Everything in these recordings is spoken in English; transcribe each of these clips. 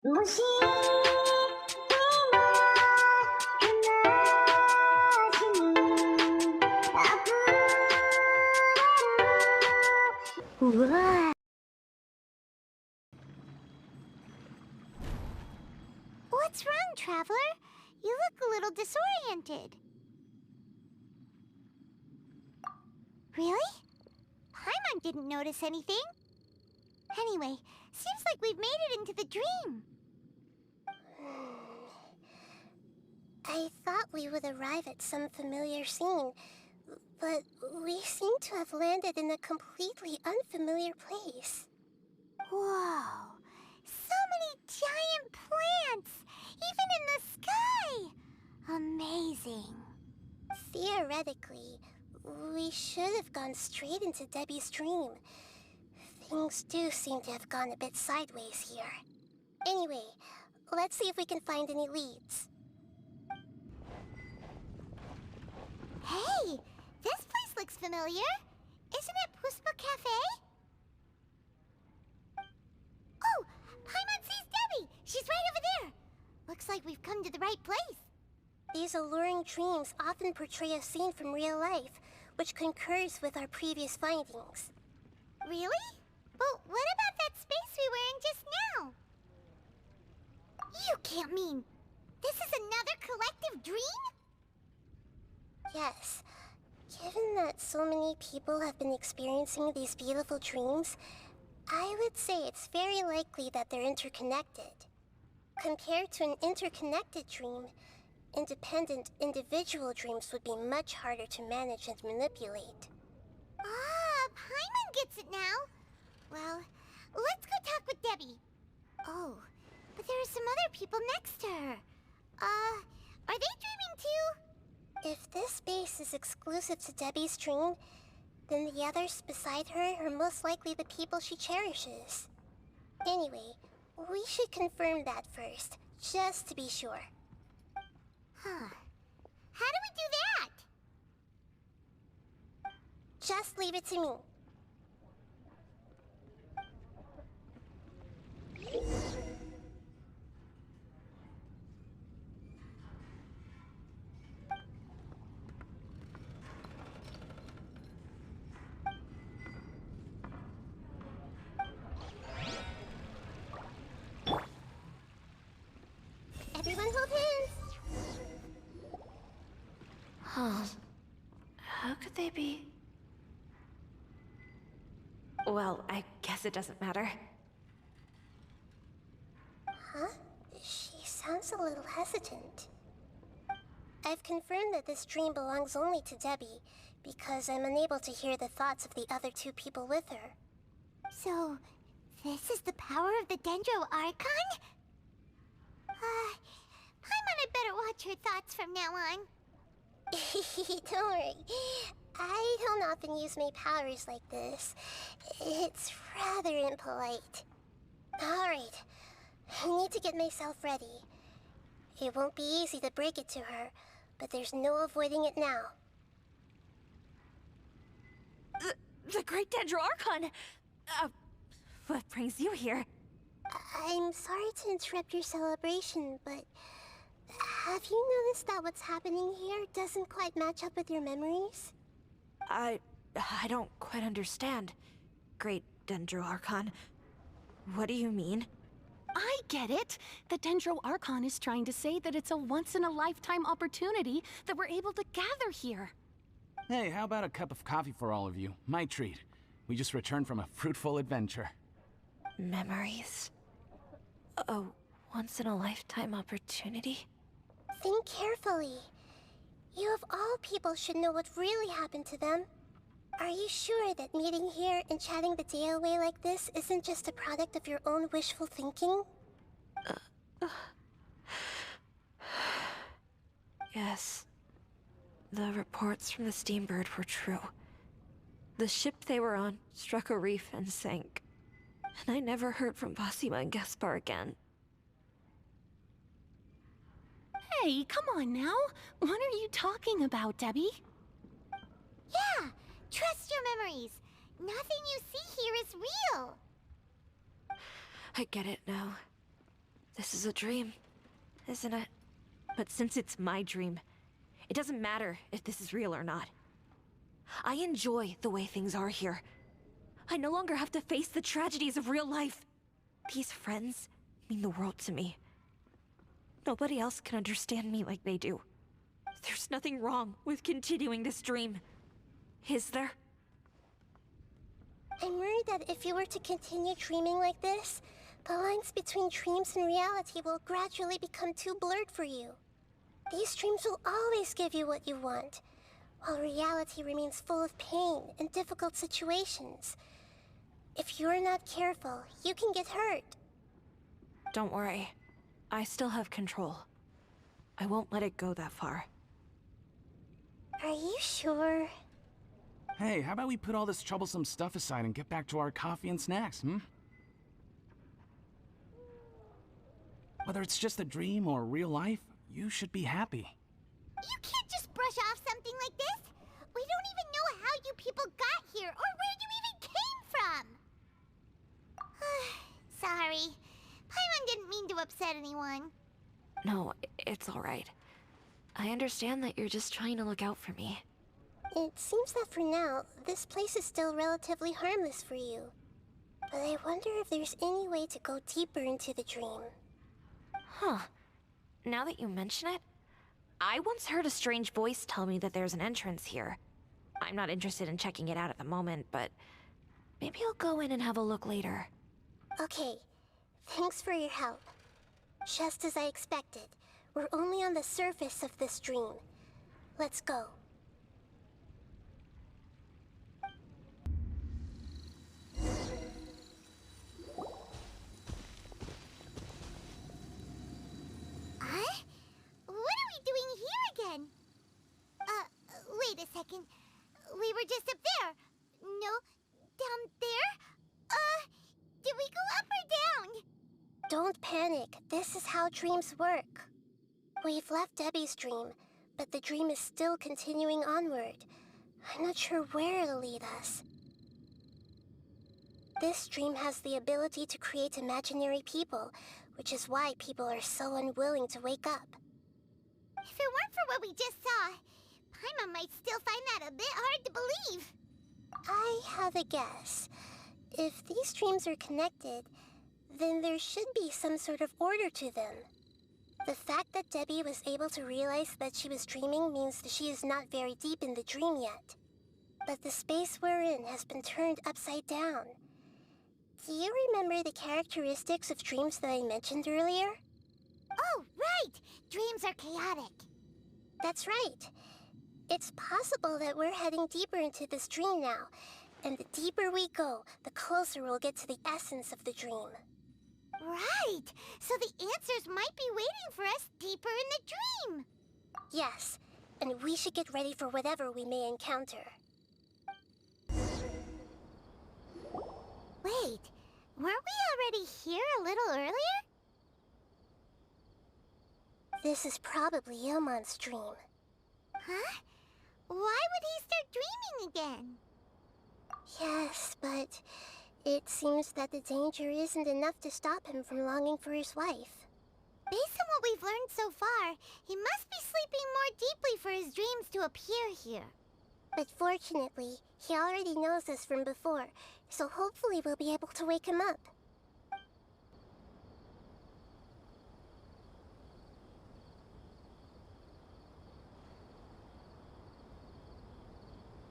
What's wrong, Traveler? You look a little disoriented. Really? Paimon didn't notice anything. Anyway, seems like we've made it into the dream. I thought we would arrive at some familiar scene, but we seem to have landed in a completely unfamiliar place. Whoa! So many giant plants! Even in the sky! Amazing. Theoretically, we should have gone straight into Debbie's dream. Things do seem to have gone a bit sideways here. Anyway, let's see if we can find any leads. Hey! This place looks familiar. Isn't it Puspa Cafe? Oh! Paimon sees Debbie! She's right over there! Looks like we've come to the right place. These alluring dreams often portray a scene from real life, which concurs with our previous findings. Really? But what about that space we were in just now? You can't mean... this is another collective dream? Yes. Given that so many people have been experiencing these beautiful dreams, I would say it's very likely that they're interconnected. Compared to an interconnected dream, independent individual dreams would be much harder to manage and manipulate. Ah, Paimon gets it now. Well, let's go talk with Debbie. Oh, but there are some other people next to her. Are they dreaming too? If this space is exclusive to Debbie's dream, then the others beside her are most likely the people she cherishes. Anyway, we should confirm that first, just to be sure. Huh. How do we do that? Just leave it to me. Everyone hold hands! Huh. How could they be? Well, I guess it doesn't matter. Huh? She sounds a little hesitant. I've confirmed that this dream belongs only to Debbie, because I'm unable to hear the thoughts of the other two people with her. So, this is the power of the Dendro Archon? Paimon had better watch her thoughts from now on. Don't worry. I don't often use my powers like this. It's rather impolite. Alright. I need to get myself ready. It won't be easy to break it to her, but there's no avoiding it now. The Great Dendro Archon! What brings you here? I'm sorry to interrupt your celebration, but have you noticed that what's happening here doesn't quite match up with your memories? I don't quite understand. Great Dendro Archon. What do you mean? I get it! The Dendro Archon is trying to say that it's a once-in-a-lifetime opportunity that we're able to gather here. Hey, how about a cup of coffee for all of you? My treat. We just returned from a fruitful adventure. Memories? A once-in-a-lifetime opportunity? Think carefully. You of all people should know what really happened to them. Are you sure that meeting here and chatting the day away like this isn't just a product of your own wishful thinking? Yes. The reports from the Steambird were true. The ship they were on struck a reef and sank. And I never heard from Basima and Gaspar again. Hey, come on now! What are you talking about, Debbie? Yeah! Trust your memories! Nothing you see here is real! I get it now. This is a dream, isn't it? But since it's my dream, it doesn't matter if this is real or not. I enjoy the way things are here. I no longer have to face the tragedies of real life. These friends mean the world to me. Nobody else can understand me like they do. There's nothing wrong with continuing this dream. Is there? I'm worried that if you were to continue dreaming like this, the lines between dreams and reality will gradually become too blurred for you. These dreams will always give you what you want, while reality remains full of pain and difficult situations. If you're not careful, you can get hurt. Don't worry. I still have control. I won't let it go that far. Are you sure? Hey, how about we put all this troublesome stuff aside and get back to our coffee and snacks, hmm? Whether it's just a dream or real life, you should be happy. You can't just brush off something like this. We don't even know how you people got here or where you even came from. Sorry. Paimon didn't mean to upset anyone. No, it's all right. I understand that you're just trying to look out for me. It seems that for now, this place is still relatively harmless for you. But I wonder if there's any way to go deeper into the dream. Huh. Now that you mention it, I once heard a strange voice tell me that there's an entrance here. I'm not interested in checking it out at the moment, but maybe I'll go in and have a look later. Okay, thanks for your help. Just as I expected, we're only on the surface of this dream. Let's go. Huh? What are we doing here again? Wait a second. We were just up there. No, down there? Did we go up or down? Don't panic. This is how dreams work. We've left Debbie's dream, but the dream is still continuing onward. I'm not sure where it'll lead us. This dream has the ability to create imaginary people, which is why people are so unwilling to wake up. If it weren't for what we just saw, Paimon might still find that a bit hard to believe. I have a guess. If these dreams are connected, then there should be some sort of order to them. The fact that Debbie was able to realize that she was dreaming means that she is not very deep in the dream yet. But the space we're in has been turned upside down. Do you remember the characteristics of dreams that I mentioned earlier? Oh, right! Dreams are chaotic. That's right. It's possible that we're heading deeper into this dream now, and the deeper we go, the closer we'll get to the essence of the dream. Right! So the answers might be waiting for us deeper in the dream. Yes, and we should get ready for whatever we may encounter. Wait, weren't we already here a little earlier? This is probably Ilmon's dream. Huh? Why would he start dreaming again? Yes, but it seems that the danger isn't enough to stop him from longing for his wife. Based on what we've learned so far, he must be sleeping more deeply for his dreams to appear here. But fortunately, he already knows us from before, so hopefully we'll be able to wake him up.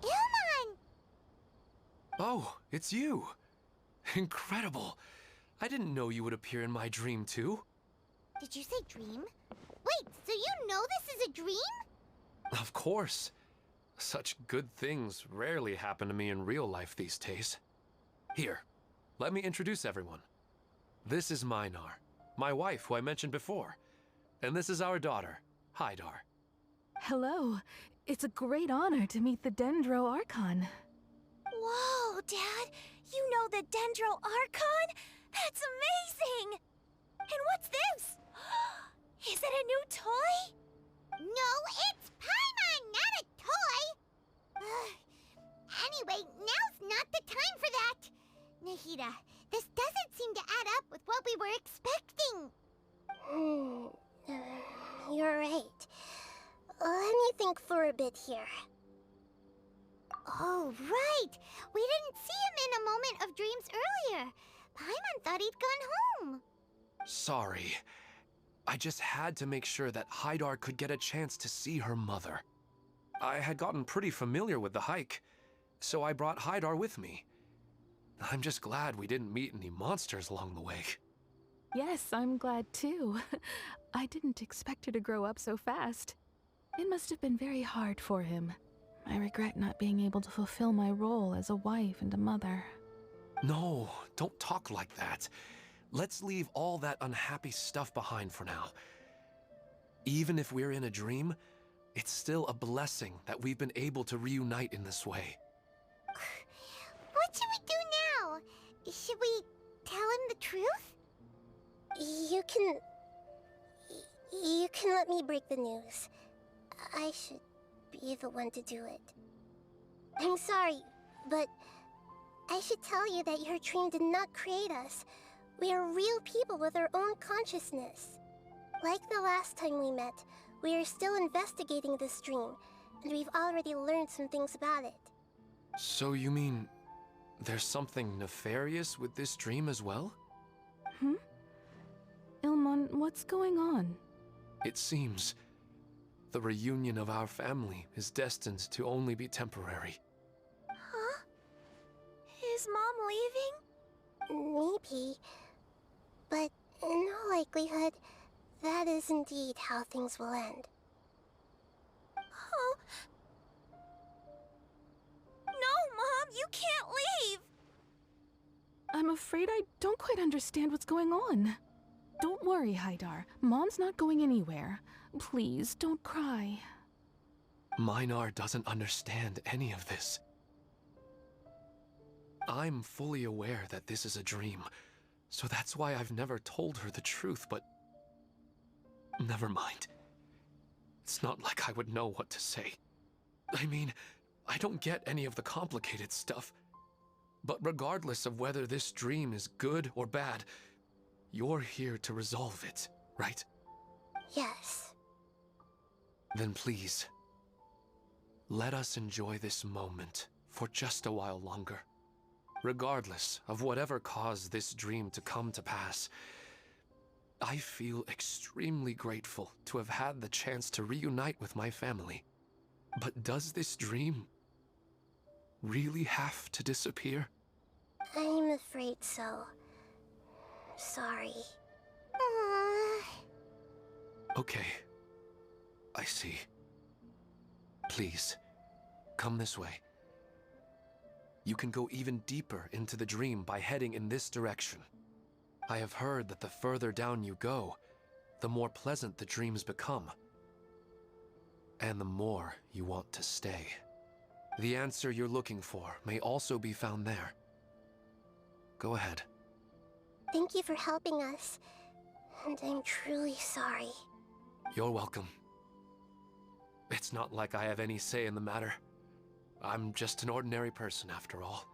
Ilmon! Oh, it's you! Incredible! I didn't know you would appear in my dream, too. Did you say dream? Wait, so you know this is a dream? Of course. Such good things rarely happen to me in real life these days. Here, let me introduce everyone. This is Minar, my wife who I mentioned before. And this is our daughter, Hydar. Hello. It's a great honor to meet the Dendro Archon. Whoa, Dad! You know the Dendro Archon? That's amazing! And what's this? Is it a new toy? No, it's Paimon, not a toy! Anyway, now's not the time for that! Nahida, this doesn't seem to add up with what we were expecting. bit here. Oh, right! We didn't see him in a moment of dreams earlier. Paimon thought he'd gone home. Sorry. I just had to make sure that Haidar could get a chance to see her mother. I had gotten pretty familiar with the hike, so I brought Haidar with me. I'm just glad we didn't meet any monsters along the way. Yes, I'm glad too. I didn't expect her to grow up so fast. It must have been very hard for him. I regret not being able to fulfill my role as a wife and a mother. No, don't talk like that. Let's leave all that unhappy stuff behind for now. Even if we're in a dream, it's still a blessing that we've been able to reunite in this way. What should we do now? Should we tell him the truth? You can let me break the news. I should be the one to do it. I'm sorry, but I should tell you that your dream did not create us. We are real people with our own consciousness. Like the last time we met, we are still investigating this dream, and we've already learned some things about it. So you mean there's something nefarious with this dream as well? Ilmon, what's going on? It seems the reunion of our family is destined to only be temporary. Huh? Is Mom leaving? Maybe, but in all likelihood, that is indeed how things will end. Oh. No, Mom, you can't leave! I'm afraid I don't quite understand what's going on. Don't worry, Haidar. Mom's not going anywhere. Please, don't cry. Minar doesn't understand any of this. I'm fully aware that this is a dream, so that's why I've never told her the truth, but... Never mind. It's not like I would know what to say. I mean, I don't get any of the complicated stuff. But regardless of whether this dream is good or bad, you're here to resolve it, right? Yes. Then please, let us enjoy this moment for just a while longer. Regardless of whatever caused this dream to come to pass, I feel extremely grateful to have had the chance to reunite with my family. But does this dream really have to disappear? I'm afraid so. Sorry. Okay. I see. Please, come this way. You can go even deeper into the dream by heading in this direction. I have heard that the further down you go, the more pleasant the dreams become. And the more you want to stay. The answer you're looking for may also be found there. Go ahead. Thank you for helping us, and I'm truly sorry. You're welcome. It's not like I have any say in the matter. I'm just an ordinary person after all.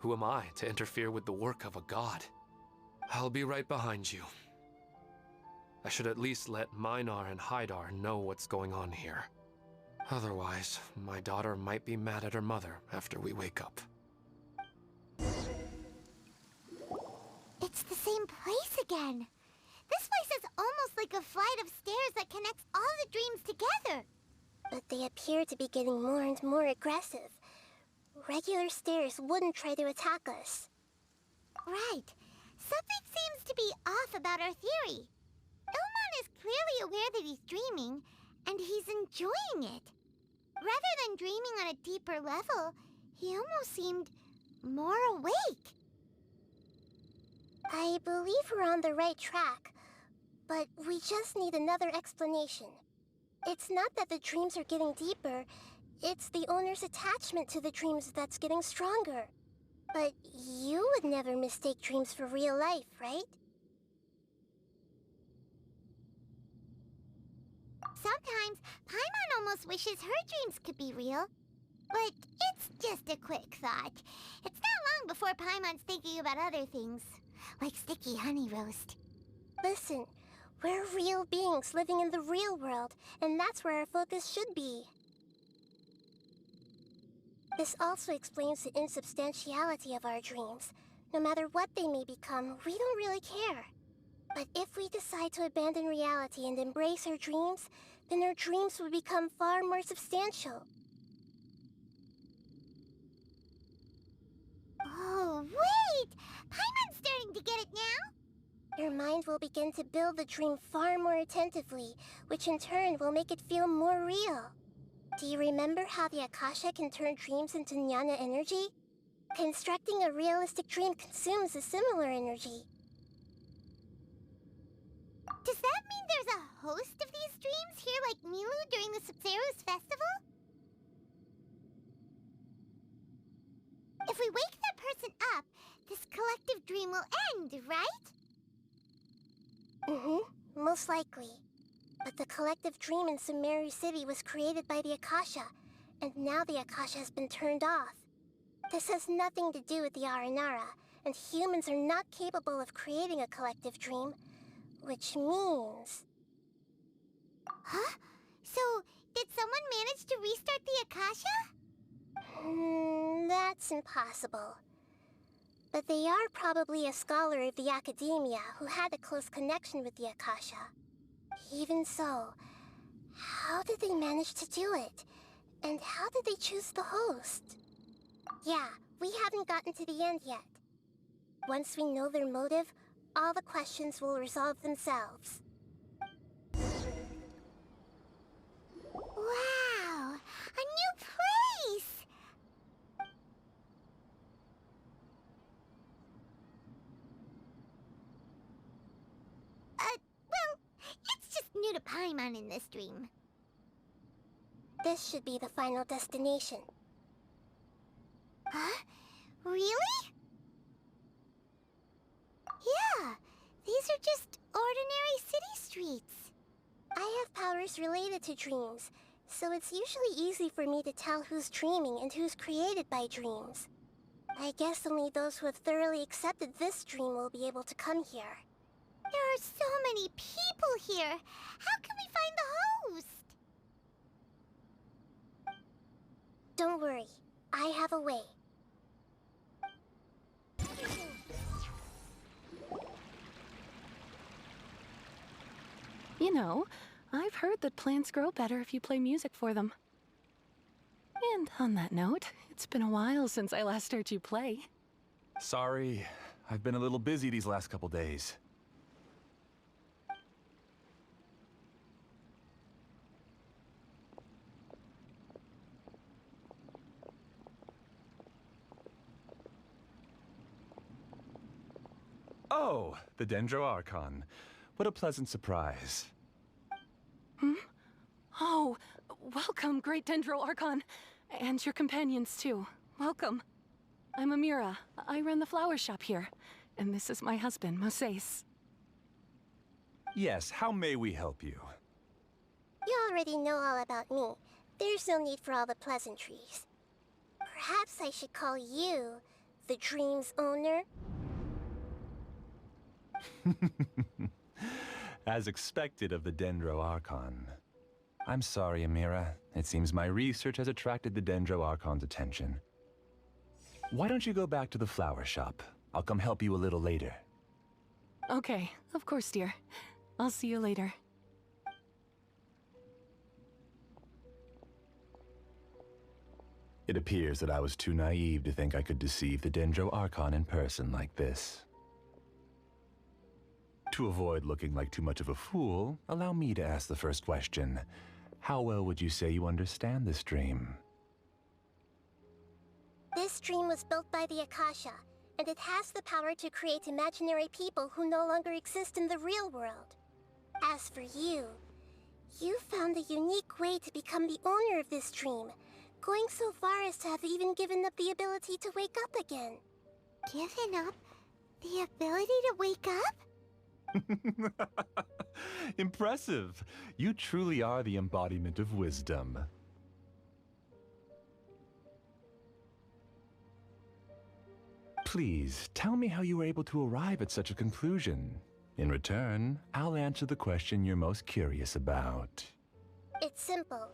Who am I to interfere with the work of a god? I'll be right behind you. I should at least let Minar and Haidar know what's going on here. Otherwise, my daughter might be mad at her mother after we wake up. It's the same place again. This place is almost like a flight of stairs that connects all the dreams together. But they appear to be getting more and more aggressive. Regular stairs wouldn't try to attack us. Right. Something seems to be off about our theory. Ilmon is clearly aware that he's dreaming, and he's enjoying it. Rather than dreaming on a deeper level, he almost seemed more awake. I believe we're on the right track, but we just need another explanation. It's not that the dreams are getting deeper, it's the owner's attachment to the dreams that's getting stronger. But you would never mistake dreams for real life, right? Sometimes, Paimon almost wishes her dreams could be real. But it's just a quick thought. It's not long before Paimon's thinking about other things, like sticky honey roast. Listen, We're real beings living in the real world, and that's where our focus should be. This also explains the insubstantiality of our dreams. No matter what they may become, we don't really care. But if we decide to abandon reality and embrace our dreams, then our dreams will become far more substantial. Oh, wait! Paimon's starting to get it now! Your mind will begin to build the dream far more attentively, which in turn will make it feel more real. Do you remember how the Akasha can turn dreams into jnana energy? Constructing a realistic dream consumes a similar energy. Does that mean there's a host of these dreams here like Milu during the Sabzeruz festival? If we wake that person up, this collective dream will end, right? Most likely. But the collective dream in Sumeru City was created by the Akasha, and now the Akasha has been turned off. This has nothing to do with the Aranara, and humans are not capable of creating a collective dream, which means... Huh? So, did someone manage to restart the Akasha? That's impossible. But they are probably a scholar of the academia who had a close connection with the Akasha. Even so, how did they manage to do it? And how did they choose the host? Yeah, we haven't gotten to the end yet. Once we know their motive, all the questions will resolve themselves. Wow! A new place! Well, it's just new to Paimon in this dream. This should be the final destination. Huh? Really? Yeah, these are just ordinary city streets. I have powers related to dreams, so it's usually easy for me to tell who's dreaming and who's created by dreams. I guess only those who have thoroughly accepted this dream will be able to come here. There are so many people here. How can we find the host? Don't worry, I have a way. You know, I've heard that plants grow better if you play music for them. And on that note, it's been a while since I last heard you play. Sorry, I've been a little busy these last couple days. Oh, the Dendro Archon. What a pleasant surprise. Oh, welcome, Great Dendro Archon. And your companions, too. Welcome. I'm Amira. I run the flower shop here. And this is my husband, Moses. Yes, how may we help you? You already know all about me. There's no need for all the pleasantries. Perhaps I should call you the dream's owner? As expected of the Dendro Archon. I'm sorry, Amira. It seems my research has attracted the Dendro Archon's attention. Why don't you go back to the flower shop? I'll come help you a little later. Okay, of course, dear. I'll see you later. It appears that I was too naive to think I could deceive the Dendro Archon in person like this. To avoid looking like too much of a fool, allow me to ask the first question. How well would you say you understand this dream? This dream was built by the Akasha, and it has the power to create imaginary people who no longer exist in the real world. As for you, you found a unique way to become the owner of this dream, going so far as to have even given up the ability to wake up again. Given up the ability to wake up? Impressive. You truly are the embodiment of wisdom. Please, tell me how you were able to arrive at such a conclusion. In return, I'll answer the question you're most curious about. It's simple.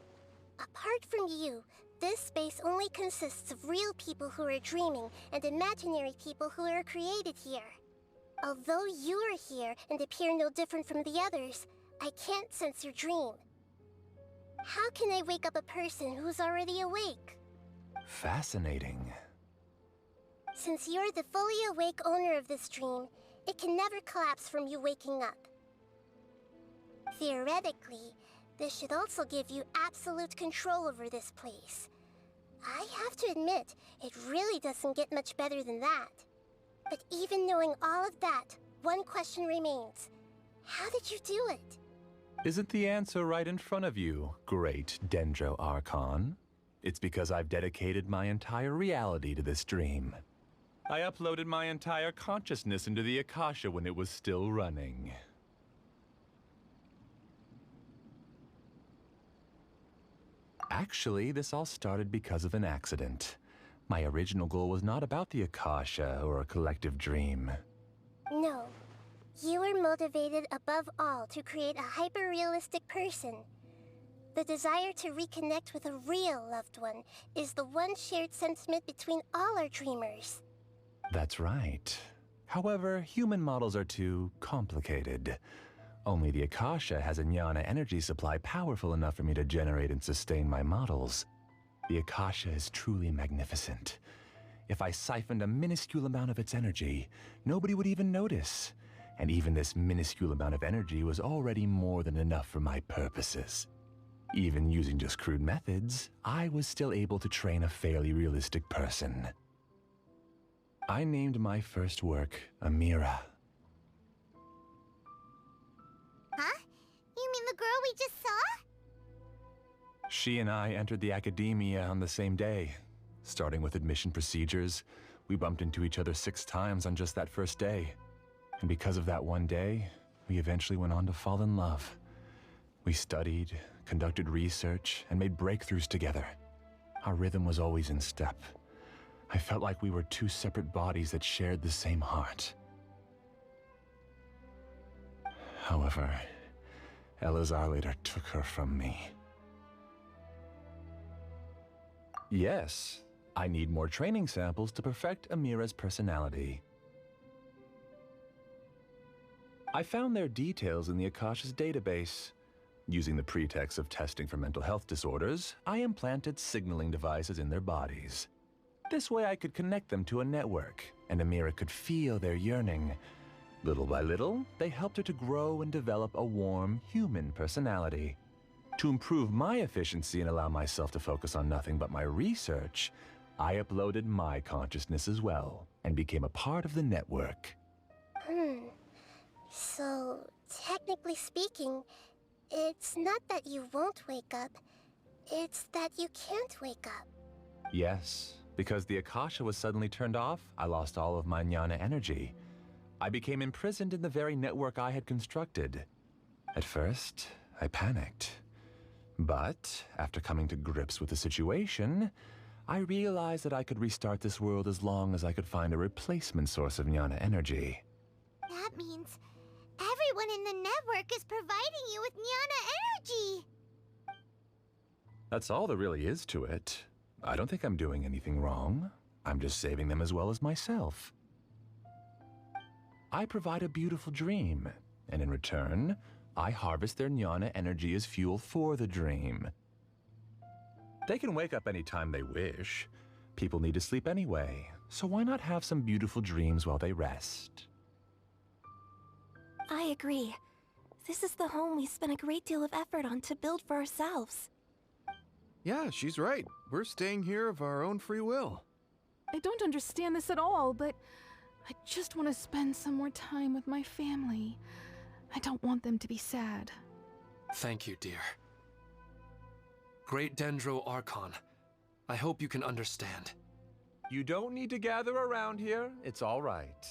Apart from you, this space only consists of real people who are dreaming and imaginary people who are created here. Although you are here and appear no different from the others, I can't sense your dream. How can I wake up a person who's already awake? Fascinating. Since you're the fully awake owner of this dream, it can never collapse from you waking up. Theoretically, this should also give you absolute control over this place. I have to admit, it really doesn't get much better than that. But even knowing all of that, one question remains. How did you do it? Isn't the answer right in front of you, great Dendro Archon? It's because I've dedicated my entire reality to this dream. I uploaded my entire consciousness into the Akasha when it was still running. Actually, this all started because of an accident. My original goal was not about the Akasha or a collective dream. No. You were motivated above all to create a hyper-realistic person. The desire to reconnect with a real loved one is the one shared sentiment between all our dreamers. That's right. However, human models are too complicated. Only the Akasha has a jnana energy supply powerful enough for me to generate and sustain my models. The Akasha is truly magnificent. If I siphoned a minuscule amount of its energy, nobody would even notice. And even this minuscule amount of energy was already more than enough for my purposes. Even using just crude methods, I was still able to train a fairly realistic person. I named my first work Amira. Huh? You mean the girl we just saw? She and I entered the academia on the same day. Starting with admission procedures, we bumped into each other 6 times on just that first day. And because of that one day, we eventually went on to fall in love. We studied, conducted research, and made breakthroughs together. Our rhythm was always in step. I felt like we were 2 separate bodies that shared the same heart. However, Elazar later took her from me. Yes, I need more training samples to perfect Amira's personality. I found their details in the Akasha's database. Using the pretext of testing for mental health disorders, I implanted signaling devices in their bodies. This way I could connect them to a network, and Amira could feel their yearning. Little by little, they helped her to grow and develop a warm, human personality. To improve my efficiency and allow myself to focus on nothing but my research, I uploaded my consciousness as well, and became a part of the network. So, technically speaking, it's not that you won't wake up, it's that you can't wake up. Yes, because the Akasha was suddenly turned off, I lost all of my jnana energy. I became imprisoned in the very network I had constructed. At first, I panicked. But, after coming to grips with the situation, I realized that I could restart this world as long as I could find a replacement source of jnana energy. That means everyone in the network is providing you with jnana energy! That's all there really is to it. I don't think I'm doing anything wrong. I'm just saving them as well as myself. I provide a beautiful dream, and in return, I harvest their jnana energy as fuel for the dream. They can wake up anytime they wish. People need to sleep anyway, so why not have some beautiful dreams while they rest? I agree. This is the home we spent a great deal of effort on to build for ourselves. Yeah, she's right. We're staying here of our own free will. I don't understand this at all, but I just want to spend some more time with my family. I don't want them to be sad. Thank you, dear. Great Dendro Archon, I hope you can understand. You don't need to gather around here. It's all right.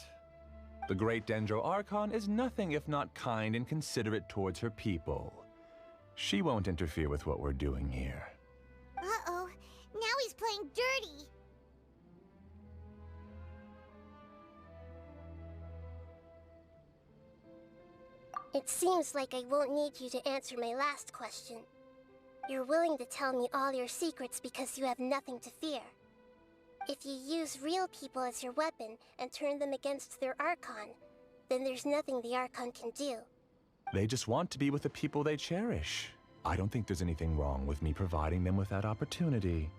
The great Dendro Archon is nothing if not kind and considerate towards her people. She won't interfere with what we're doing here. Uh-oh, now he's playing dirty. It seems like I won't need you to answer my last question. You're willing to tell me all your secrets because you have nothing to fear. If you use real people as your weapon and turn them against their Archon, then there's nothing the Archon can do. They just want to be with the people they cherish. I don't think there's anything wrong with me providing them with that opportunity.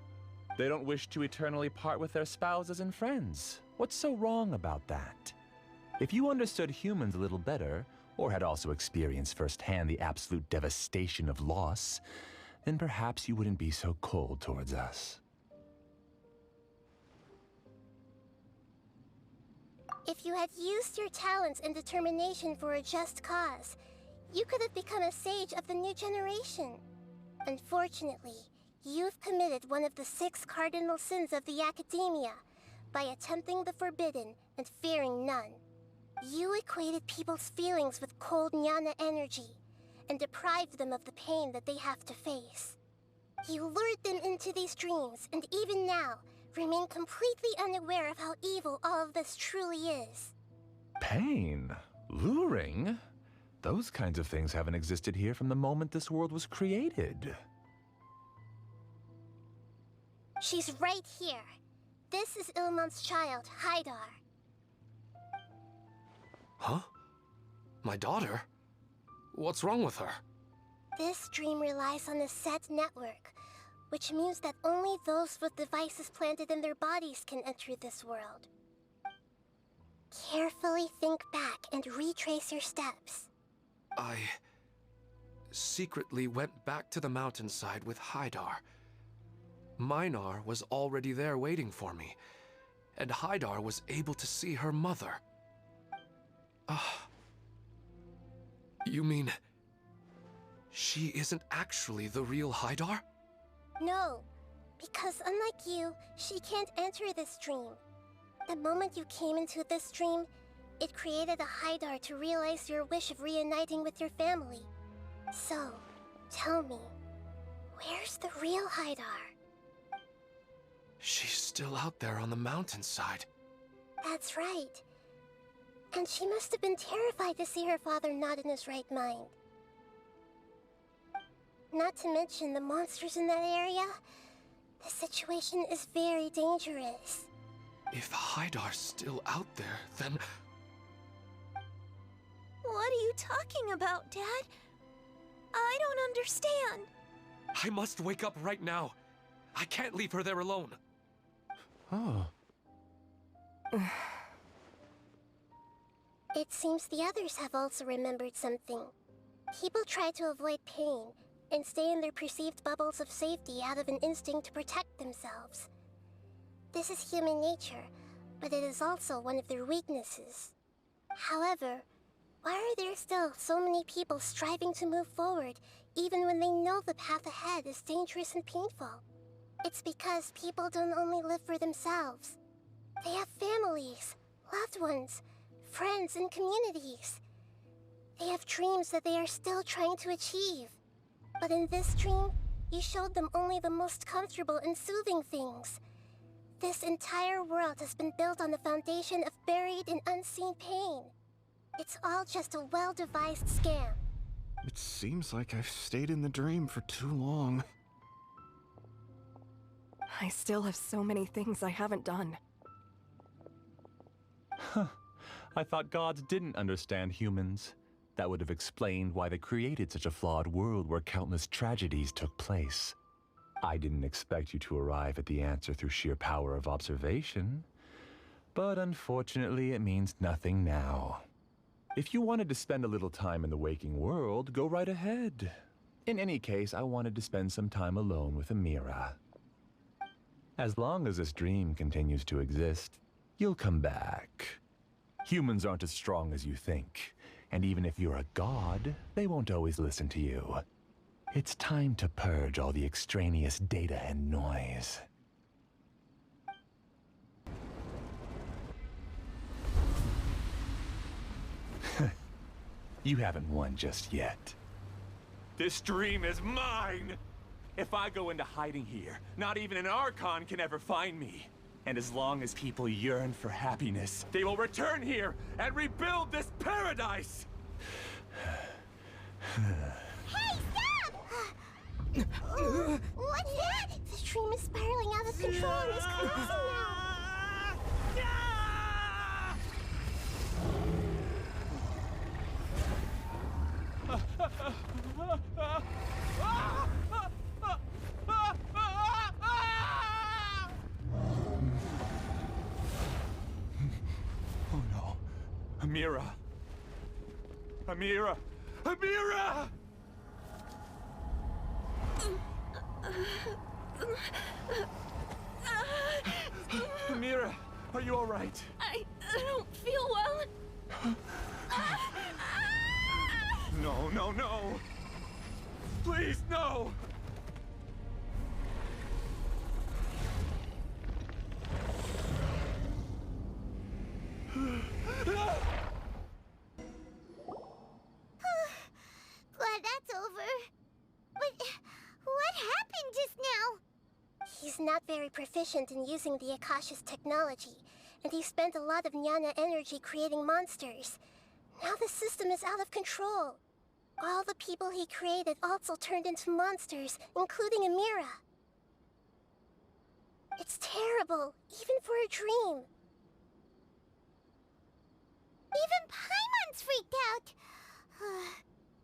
They don't wish to eternally part with their spouses and friends. What's so wrong about that? If you understood humans a little better, or had also experienced firsthand the absolute devastation of loss, then perhaps you wouldn't be so cold towards us. If you had used your talents and determination for a just cause, you could have become a sage of the new generation. Unfortunately, you've committed one of the 6 cardinal sins of the Academia by attempting the forbidden and fearing none. You equated people's feelings with cold Jnana energy and deprived them of the pain that they have to face. You lured them into these dreams, and even now, remain completely unaware of how evil all of this truly is. Pain? Luring? Those kinds of things haven't existed here from the moment this world was created. She's right here. This is Ilmon's child, Haidar. Huh? My daughter? What's wrong with her? This dream relies on a set network, which means that only those with devices planted in their bodies can enter this world. Carefully think back and retrace your steps. I secretly went back to the mountainside with Haidar. Minar was already there waiting for me, and Haidar was able to see her mother. You mean she isn't actually the real Haidar? No, because unlike you, she can't enter this dream. The moment you came into this dream, it created a Haidar to realize your wish of reuniting with your family. So, tell me, where's the real Haidar? She's still out there on the mountainside. That's right. And she must have been terrified to see her father not in his right mind. Not to mention the monsters in that area. The situation is very dangerous. If Haidar's still out there, then... What are you talking about, Dad? I don't understand. I must wake up right now. I can't leave her there alone. Oh. It seems the others have also remembered something. People try to avoid pain and stay in their perceived bubbles of safety out of an instinct to protect themselves. This is human nature, but it is also one of their weaknesses. However, why are there still so many people striving to move forward even when they know the path ahead is dangerous and painful? It's because people don't only live for themselves. They have families, loved ones, friends, and communities. They have dreams that they are still trying to achieve. But in this dream, you showed them only the most comfortable and soothing things. This entire world has been built on the foundation of buried and unseen pain. It's all just a well-devised scam. It seems like I've stayed in the dream for too long. I still have so many things I haven't done. Huh. I thought gods didn't understand humans. That would have explained why they created such a flawed world where countless tragedies took place. I didn't expect you to arrive at the answer through sheer power of observation. But unfortunately, it means nothing now. If you wanted to spend a little time in the waking world, go right ahead. In any case, I wanted to spend some time alone with Amira. As long as this dream continues to exist, you'll come back. Humans aren't as strong as you think. And even if you're a god, they won't always listen to you. It's time to purge all the extraneous data and noise. You haven't won just yet. This dream is mine! If I go into hiding here, not even an Archon can ever find me. And as long as people yearn for happiness, they will return here and rebuild this paradise! Hey, stop! What's that? The stream is spiraling out of control and is collapsing now. Oh no. Amira! Amira! Amira! Amira, are you all right? I don't feel well. No, no, no! Please, no! Glad that's over. But what happened just now? He's not very proficient in using the Akasha's technology, and he spent a lot of Jnana energy creating monsters. Now the system is out of control. All the people he created also turned into monsters, including Amira. It's terrible, even for a dream. Even Paimon's freaked out.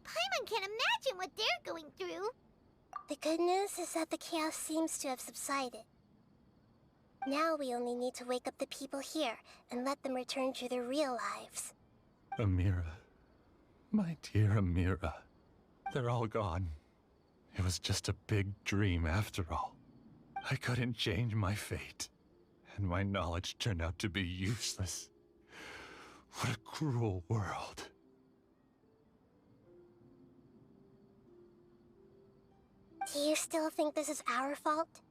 Paimon can't imagine what they're going through. The good news is that the chaos seems to have subsided. Now we only need to wake up the people here and let them return to their real lives. Amira. My dear Amira. They're all gone. It was just a big dream after all. I couldn't change my fate, and my knowledge turned out to be useless. What a cruel world. Do you still think this is our fault?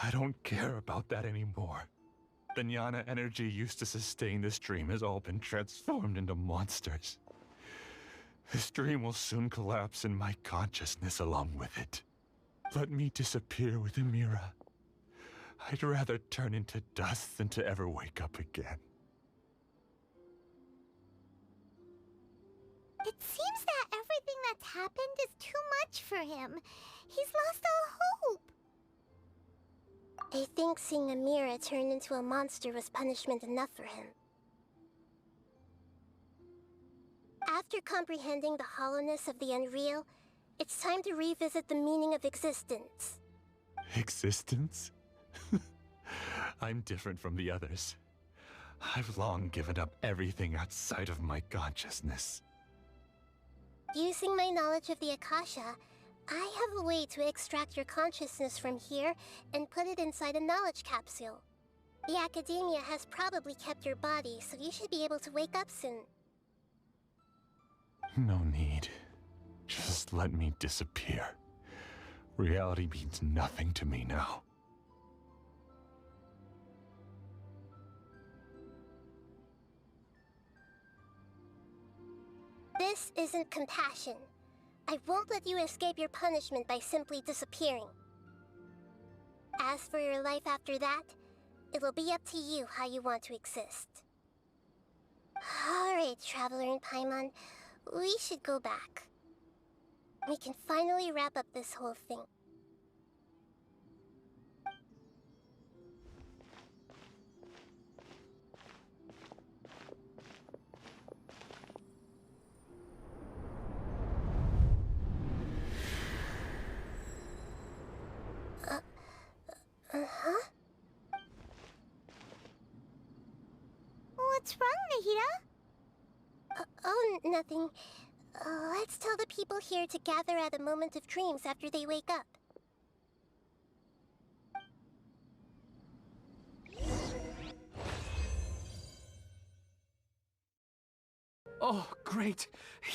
I don't care about that anymore. The Jnana energy used to sustain this dream has all been transformed into monsters. This dream will soon collapse and my consciousness along with it. Let me disappear with Amira. I'd rather turn into dust than to ever wake up again. It seems that everything that's happened is too much for him. He's lost all hope. I think seeing Amira turn into a monster was punishment enough for him. After comprehending the hollowness of the unreal, it's time to revisit the meaning of existence. Existence? I'm different from the others. I've long given up everything outside of my consciousness. Using my knowledge of the Akasha, I have a way to extract your consciousness from here and put it inside a knowledge capsule. The Academia has probably kept your body, so you should be able to wake up soon. No need. Just let me disappear. Reality means nothing to me now. This isn't compassion. I won't let you escape your punishment by simply disappearing. As for your life after that, it'll be up to you how you want to exist. Alright, Traveler and Paimon, we should go back. We can finally wrap up this whole thing. What's wrong, Nahida? Oh, nothing. Let's tell the people here to gather at a moment of dreams after they wake up. Oh, great!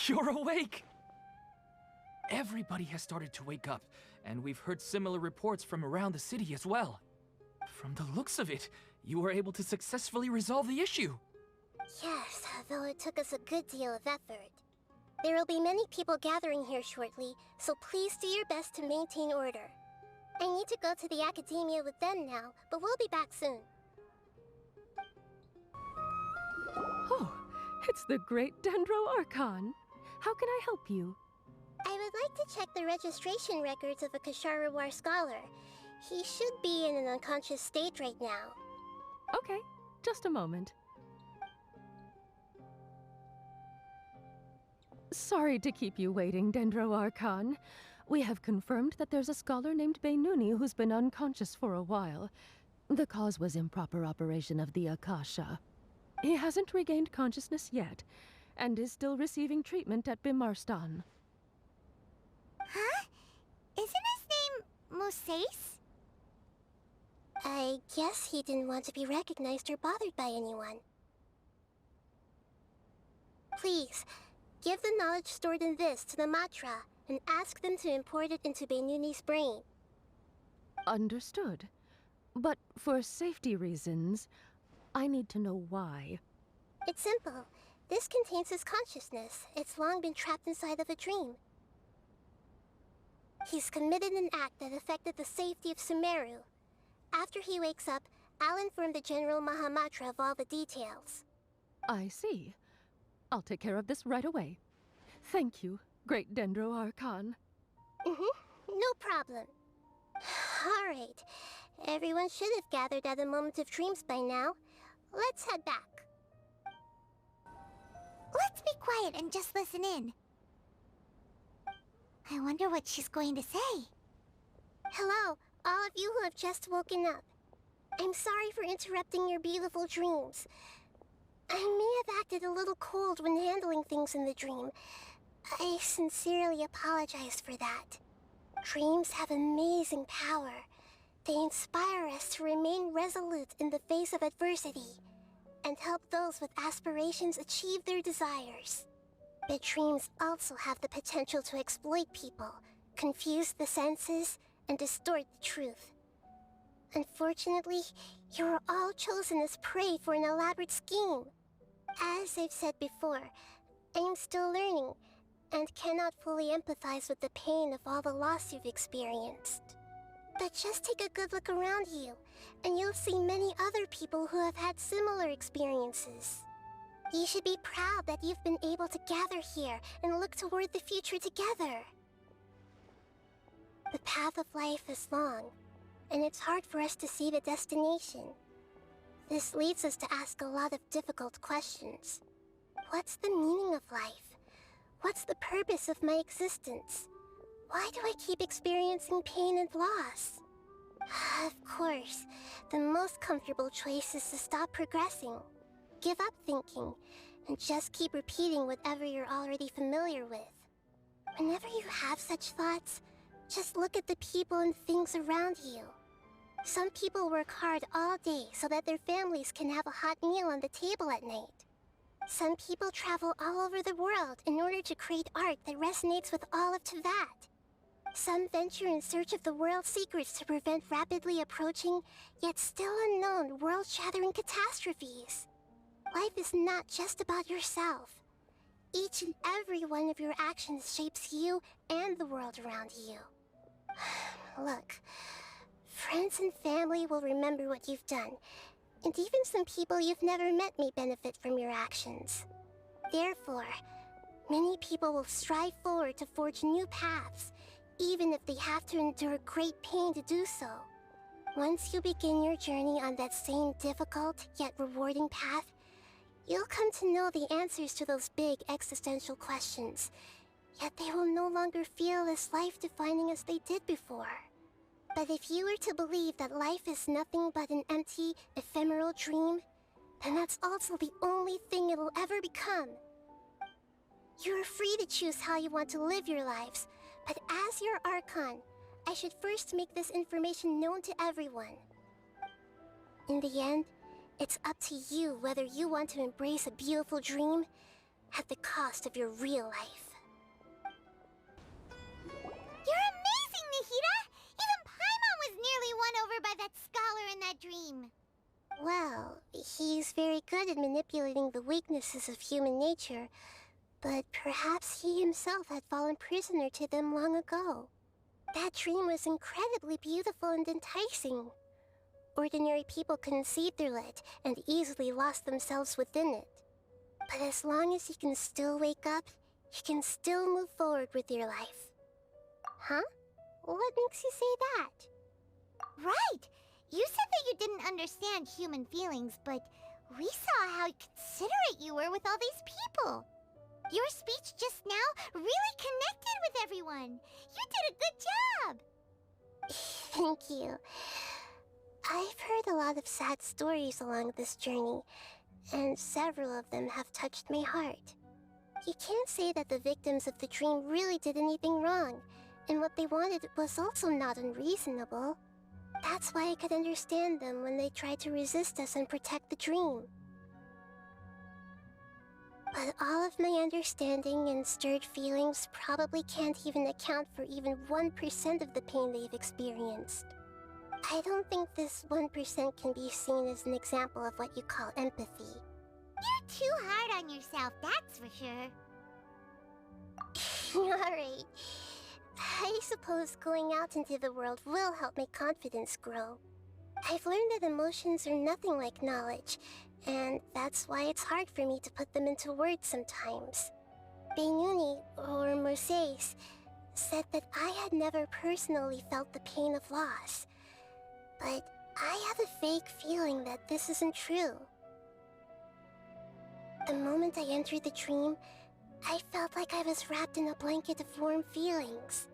You're awake! Everybody has started to wake up, and we've heard similar reports from around the city as well. From the looks of it, you were able to successfully resolve the issue. Yes, though it took us a good deal of effort. There will be many people gathering here shortly, so please do your best to maintain order. I need to go to the Academia with them now, but we'll be back soon. Oh, it's the great Dendro Archon. How can I help you? I would like to check the registration records of a Kashara War scholar. He should be in an unconscious state right now. Okay, just a moment. Sorry to keep you waiting, Dendro Archon. We have confirmed that there's a scholar named Beinuni who's been unconscious for a while. The cause was improper operation of the Akasha. He hasn't regained consciousness yet, and is still receiving treatment at Bimarstan. Huh? Isn't his name Moseis? I guess he didn't want to be recognized or bothered by anyone. Please, give the knowledge stored in this to the Matra, and ask them to import it into Beinuni's brain. Understood. But for safety reasons, I need to know why. It's simple. This contains his consciousness. It's long been trapped inside of a dream. He's committed an act that affected the safety of Sumeru. After he wakes up, I'll inform the General Mahamatra of all the details. I see. I'll take care of this right away. Thank you, Great Dendro Archon. No problem. Alright. Everyone should have gathered at a moment of dreams by now. Let's head back. Let's be quiet and just listen in. I wonder what she's going to say. Hello, all of you who have just woken up. I'm sorry for interrupting your beautiful dreams. I may have acted a little cold when handling things in the dream. I sincerely apologize for that. Dreams have amazing power. They inspire us to remain resolute in the face of adversity, and help those with aspirations achieve their desires. But dreams also have the potential to exploit people, confuse the senses, and distort the truth. Unfortunately, you are all chosen as prey for an elaborate scheme. As I've said before, I am still learning, and cannot fully empathize with the pain of all the loss you've experienced. But just take a good look around you, and you'll see many other people who have had similar experiences. You should be proud that you've been able to gather here and look toward the future together. The path of life is long, and it's hard for us to see the destination. This leads us to ask a lot of difficult questions. What's the meaning of life? What's the purpose of my existence? Why do I keep experiencing pain and loss? Of course, the most comfortable choice is to stop progressing. Give up thinking, and just keep repeating whatever you're already familiar with. Whenever you have such thoughts, just look at the people and things around you. Some people work hard all day so that their families can have a hot meal on the table at night. Some people travel all over the world in order to create art that resonates with all of Teyvat. Some venture in search of the world's secrets to prevent rapidly approaching, yet still unknown, world-shattering catastrophes. Life is not just about yourself. Each and every one of your actions shapes you and the world around you. Look, friends and family will remember what you've done, and even some people you've never met may benefit from your actions. Therefore, many people will strive forward to forge new paths, even if they have to endure great pain to do so. Once you begin your journey on that same difficult yet rewarding path, you'll come to know the answers to those big existential questions, yet they will no longer feel as life-defining as they did before. But if you were to believe that life is nothing but an empty, ephemeral dream, then that's also the only thing it'll ever become. You're free to choose how you want to live your lives, but as your Archon, I should first make this information known to everyone. In the end, it's up to you whether you want to embrace a beautiful dream at the cost of your real life. You're amazing, Nahida! Even Paimon was nearly won over by that scholar in that dream. Well, he's very good at manipulating the weaknesses of human nature, but perhaps he himself had fallen prisoner to them long ago. That dream was incredibly beautiful and enticing. Ordinary people couldn't see through it and easily lost themselves within it. But as long as he can still wake up, you can still move forward with your life. Huh? What makes you say that? Right! You said that you didn't understand human feelings, but we saw how considerate you were with all these people. Your speech just now really connected with everyone. You did a good job. Thank you. I've heard a lot of sad stories along this journey, and several of them have touched my heart. You can't say that the victims of the dream really did anything wrong, and what they wanted was also not unreasonable. That's why I could understand them when they tried to resist us and protect the dream. But all of my understanding and stirred feelings probably can't even account for even 1% of the pain they've experienced. I don't think this 1% can be seen as an example of what you call empathy. You're too hard on yourself, that's for sure. Alright. I suppose going out into the world will help my confidence grow. I've learned that emotions are nothing like knowledge, and that's why it's hard for me to put them into words sometimes. Benyuni, or Moses, said that I had never personally felt the pain of loss. But I have a vague feeling that this isn't true. The moment I entered the dream, I felt like I was wrapped in a blanket of warm feelings.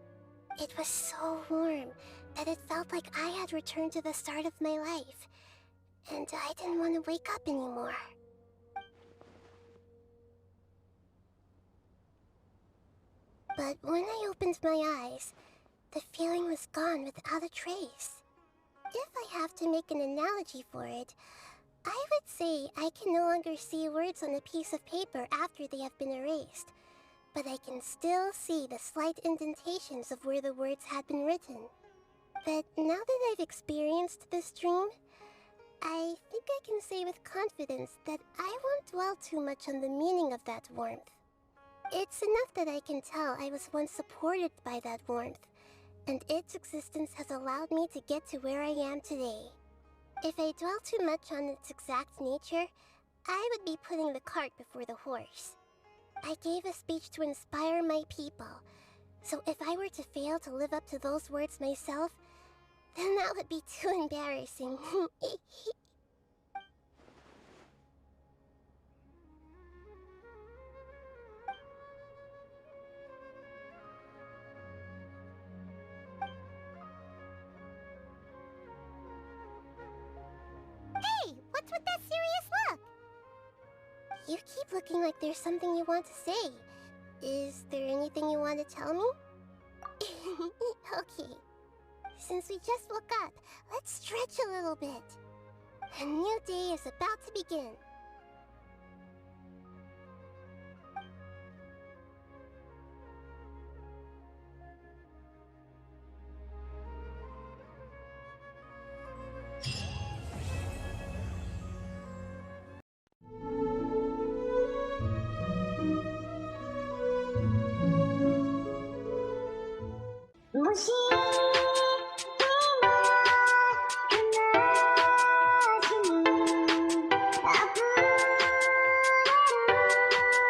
It was so warm that it felt like I had returned to the start of my life, and I didn't want to wake up anymore. But when I opened my eyes, the feeling was gone without a trace. If I have to make an analogy for it, I would say I can no longer see words on a piece of paper after they have been erased, but I can still see the slight indentations of where the words had been written. But now that I've experienced this dream, I think I can say with confidence that I won't dwell too much on the meaning of that warmth. It's enough that I can tell I was once supported by that warmth, and its existence has allowed me to get to where I am today. If I dwell too much on its exact nature, I would be putting the cart before the horse. I gave a speech to inspire my people, so if I were to fail to live up to those words myself, then that would be too embarrassing. Hey, what's with that serious look? You keep looking like there's something you want to say. Is there anything you want to tell me? Okay. Since we just woke up, let's stretch a little bit. A new day is about to begin. Machine!